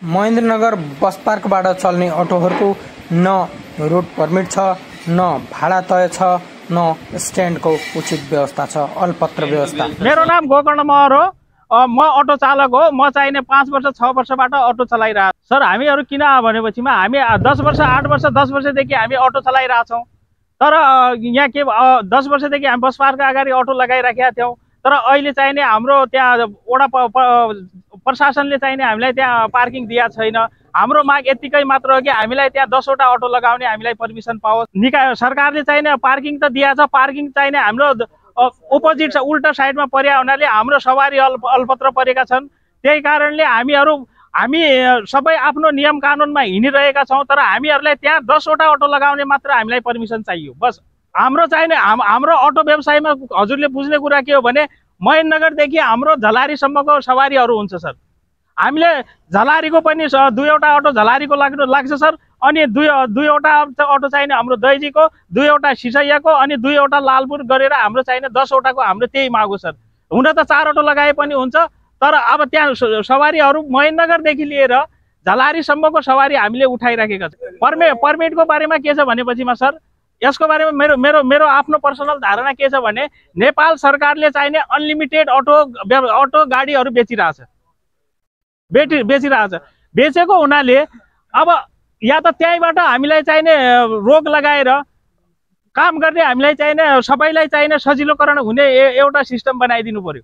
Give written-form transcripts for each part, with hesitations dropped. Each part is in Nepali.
महेन्द्रनगर बस पार्कबाट चल्ने अटोहरूको न रोड पर्मिट छ, न भाडा तय छ, न स्ट्यान्डको उचित व्यवस्था छ, अलपत्र व्यवस्था। मेरो नाम गोकर्ण महर हो। म अटो चालक हो। म चाहिने 5 वर्ष 6 वर्षबाट अटो चलाइरहेको छु। सर हामीहरू किन भनेपछिमा हामी 10 वर्ष 8 वर्ष 10 वर्षदेखि हामी अटो चलाइरहेछौँ। तर यहाँ के 10 वर्षदेखि हामी बस पार्क अगाडि अटो लगाइराखेका थियौँ। तर अहिले चाहिने हाम्रो त्यहाँ वडा प्रशासनले चाहिने हामीलाई त्यहाँ पार्किङ दिएको छैन। हाम्रो माग यतिकै मात्र हो कि हामीलाई त्यहाँ 10 वटा अटो लगाउने हामीलाई पर्मिसन पाओस्। निकाय सरकारले चाहिने पार्किङ त दिएको छ, पार्किङ चाहिने हाम्रो अपोजिट छ, उल्टा साइडमा पर्या हुनाले हाम्रो सवारी अल्पत्र परेका छन्। त्यही कारणले हामी सबै आफ्नो नियम कानुनमा हिँडिरहेका छौँ। तर हामीहरूलाई त्यहाँ 10 वटा अटो लगाउने मात्र हामीलाई पर्मिसन चाहियो। बस हाम्रो चाहिने हाम्रो अटो व्यवसायमा हजुरले बुझ्ने कुरा के हो भने महेन्द्रनगरदेखि हाम्रो झलारीसम्मको सवारीहरू हुन्छ सर। हामीले झलारीको पनि 2वटा अटो झलारीको लाग्छ सर। अनि दुईवटा अटो चाहिने हाम्रो दैजीको, 2वटा सिसैयाको, अनि 2वटा लालपुर गरेर हाम्रो चाहिने 10 वटाको हाम्रो त्यही माग हो सर। हुन त 4 अटो लगाए पनि हुन्छ। तर अब त्यहाँ सवारीहरू महेन्द्रनगरदेखि लिएर झलारीसम्मको सवारी हामीले उठाइराखेका छौँ। पर्मिटको बारेमा के छ भनेपछिमा सर, यसको बारेमा मेरो आफ्नो पर्सनल धारणा के छ भने नेपाल सरकारले चाहिने अनलिमिटेड अटो गाडीहरू बेचिरहेछ। बेचेको हुनाले अब या त त्यहीँबाट हामीलाई चाहिने रोक लगाएर काम गर्ने, हामीलाई चाहिने सबैलाई चाहिने सजिलोकरण हुने एउटा सिस्टम बनाइदिनु पर्यो।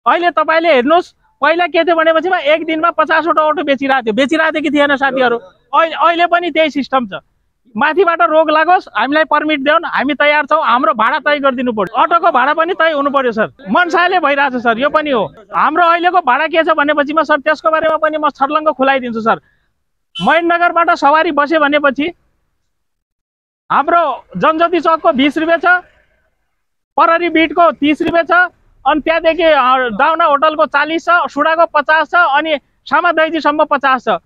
अहिले तपाईँले हेर्नुहोस्, पहिला के थियो भनेपछिमा एक दिनमा 50 वटा अटो बेचिरहेको थियो कि थिएन साथीहरू। अहिले पनि त्यही सिस्टम छ। माथिबाट रोक लागोस्, हामीलाई पर्मिट देऊन्, हामी तयार छौँ। हाम्रो भाडा तय गरिदिनु पर्यो। अटोको भाडा पनि तय हुनु पर्यो सर। मनसाले भइरहेछ सर, यो पनि हो। हाम्रो अहिलेको भाडा के छ भनेपछिमा सर, त्यसको बारेमा पनि म छर्लङ्ग खुलाइदिन्छु सर। महेन्द्रनगरबाट सवारी बस्यो भनेपछि हाम्रो जनज्योति चौकको 20 रुपियाँ छ, पररी बिटको 30 रुपियाँ छ, अनि त्यहाँदेखि दाउना होटलको 40 छ, सुडाको 50 छ, अनि सामा दैजीसम्म 50 छ।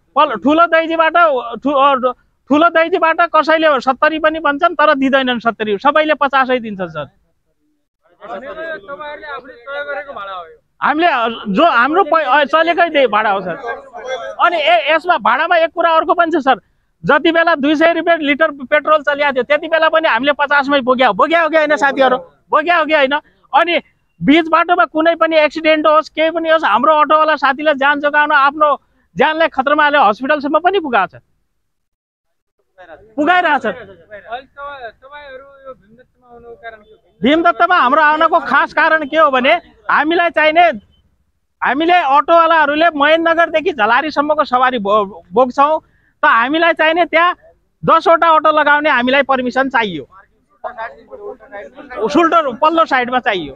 ठुलो दैजीबाट कसैले 70 पनि भन्छन्, तर दिँदैनन् 70, सबैले 50 दिन्छन् सर। हामीले जो हाम्रो चलेकै भाडा हो सर। अनि यसमा भाडामा एक कुरा अर्को पनि छ सर, जति बेला 200 रुपियाँ लिटर पेट्रोल चलिएको थियो त्यति बेला पनि हामीले 50 मै बोक्या हो कि होइन साथीहरू? बोक्या हो कि होइन? अनि बीच बाटोमा कुनै पनि एक्सिडेन्ट होस्, केही पनि होस्, हाम्रो अटोवाला साथीले ज्यान जोगाउन आफ्नो ज्यानलाई खतरामा हालेर हस्पिटलसम्म पनि पुगाएको छ। भीमदत्तमा हाम्रो आउनको खास कारण के हो भने हामीले अटोवालाहरूले महेन्द्रनगरदेखि झलारीसम्मको सवारी बोक्छौँ। त हामीलाई चाहिने त्यहाँ 10 वटा अटो लगाउने हामीलाई पर्मिसन चाहियो। उल्टो पल्लो साइडमा चाहियो।